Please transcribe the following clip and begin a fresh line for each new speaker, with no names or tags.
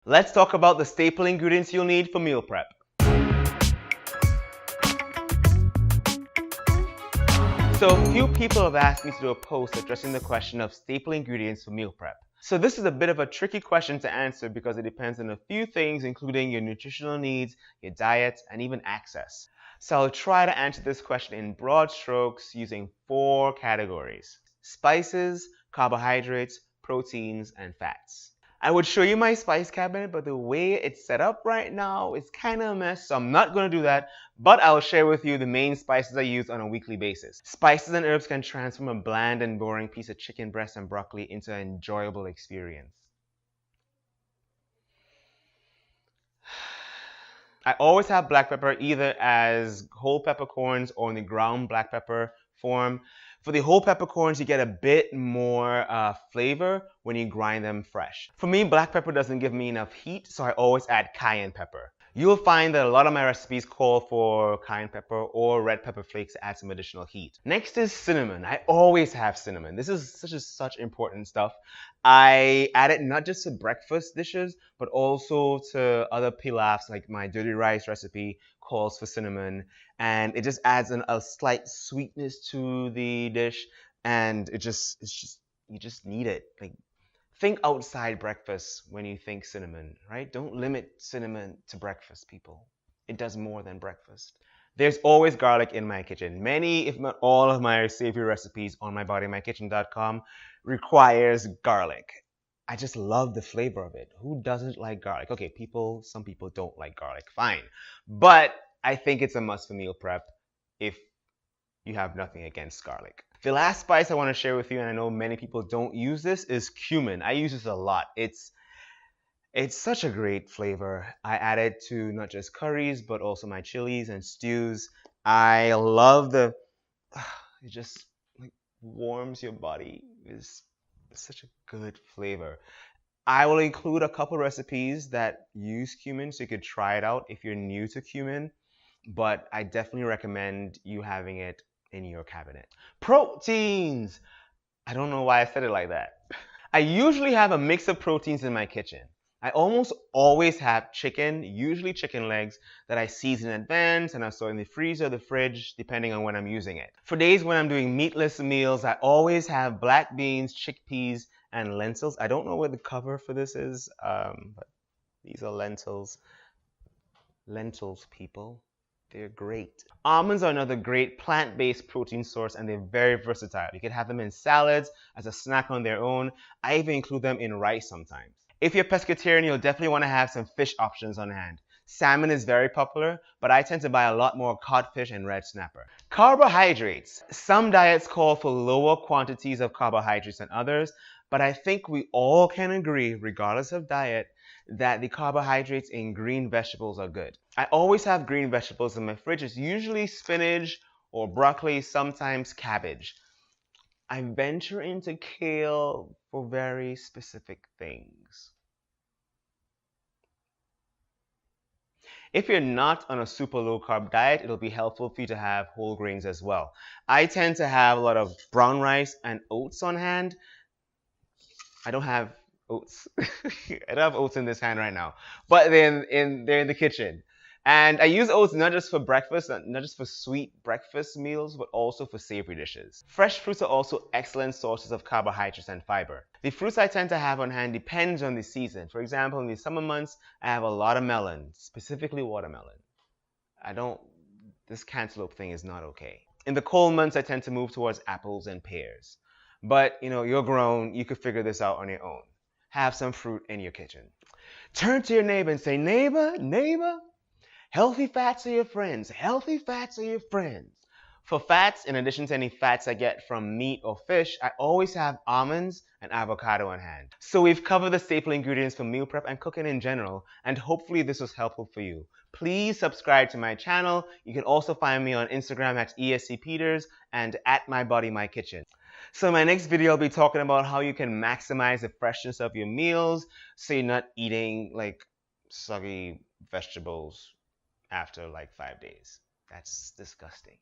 Let's talk about the staple ingredients you'll need for meal prep. So a few people have asked me to do a post addressing the question of staple ingredients for meal prep. So this is a bit of a tricky question to answer because it depends on a few things, including your nutritional needs, your diet, and even access. So I'll try to answer this question in broad strokes using 4 categories: spices, carbohydrates, proteins, and fats. I would show you my spice cabinet, but the way it's set up right now is kind of a mess, so I'm not going to do that, but I'll share with you the main spices I use on a weekly basis. Spices and herbs can transform a bland and boring piece of chicken breast and broccoli into an enjoyable experience. I always have black pepper either as whole peppercorns or in the ground black pepper form. For the whole peppercorns, you get a bit more flavor when you grind them fresh. For me, black pepper doesn't give me enough heat, so I always add cayenne pepper. You'll find that a lot of my recipes call for cayenne pepper or red pepper flakes to add some additional heat. Next is cinnamon. I always have cinnamon. This is such important stuff. I add it not just to breakfast dishes, but also to other pilafs, like my dirty rice recipe calls for cinnamon, and it just adds a slight sweetness to the dish, and you just need it. Like, think outside breakfast when you think cinnamon, right? Don't limit cinnamon to breakfast, people. It does more than breakfast. There's always garlic in my kitchen. Many, if not all, of my savory recipes on mybodymykitchen.com requires garlic. I just love the flavor of it. Who doesn't like garlic? Okay, some people don't like garlic, fine. But I think it's a must for meal prep if you have nothing against garlic. The last spice I want to share with you, and I know many people don't use this, is cumin. I use this a lot. It's such a great flavor. I add it to not just curries, but also my chilies and stews. I love it just like warms your body. It's such a good flavor. I will include a couple recipes that use cumin, so you could try it out if you're new to cumin, but I definitely recommend you having it in your cabinet. Proteins! I don't know why I said it like that. I usually have a mix of proteins in my kitchen. I almost always have chicken, usually chicken legs, that I season in advance and I store in the freezer or the fridge, depending on when I'm using it. For days when I'm doing meatless meals, I always have black beans, chickpeas, and lentils. I don't know where the cover for this is, but these are lentils. Lentils, people. They're great. Almonds are another great plant-based protein source, and they're very versatile. You can have them in salads, as a snack on their own. I even include them in rice sometimes. If you're pescatarian, you'll definitely want to have some fish options on hand. Salmon is very popular, but I tend to buy a lot more codfish and red snapper. Carbohydrates. Some diets call for lower quantities of carbohydrates than others, but I think we all can agree, regardless of diet, that the carbohydrates in green vegetables are good. I always have green vegetables in my fridge. It's usually spinach or broccoli, sometimes cabbage. I venture into kale for very specific things. If you're not on a super low carb diet, it'll be helpful for you to have whole grains as well. I tend to have a lot of brown rice and oats on hand. I don't have oats. I don't have oats in this hand right now, but they're in the kitchen. And I use oats not just for breakfast, not just for sweet breakfast meals, but also for savory dishes. Fresh fruits are also excellent sources of carbohydrates and fiber. The fruits I tend to have on hand depends on the season. For example, in the summer months, I have a lot of melon, specifically watermelon. This cantaloupe thing is not okay. In the cold months, I tend to move towards apples and pears. But, you're grown, you could figure this out on your own. Have some fruit in your kitchen. Turn to your neighbor and say, neighbor, neighbor, healthy fats are your friends. Healthy fats are your friends. For fats, in addition to any fats I get from meat or fish, I always have almonds and avocado on hand. So we've covered the staple ingredients for meal prep and cooking in general, and hopefully this was helpful for you. Please subscribe to my channel. You can also find me on Instagram at ESCPeters and at MyBodyMyKitchen. So in my next video, I'll be talking about how you can maximize the freshness of your meals so you're not eating like soggy vegetables after like 5 days. That's disgusting.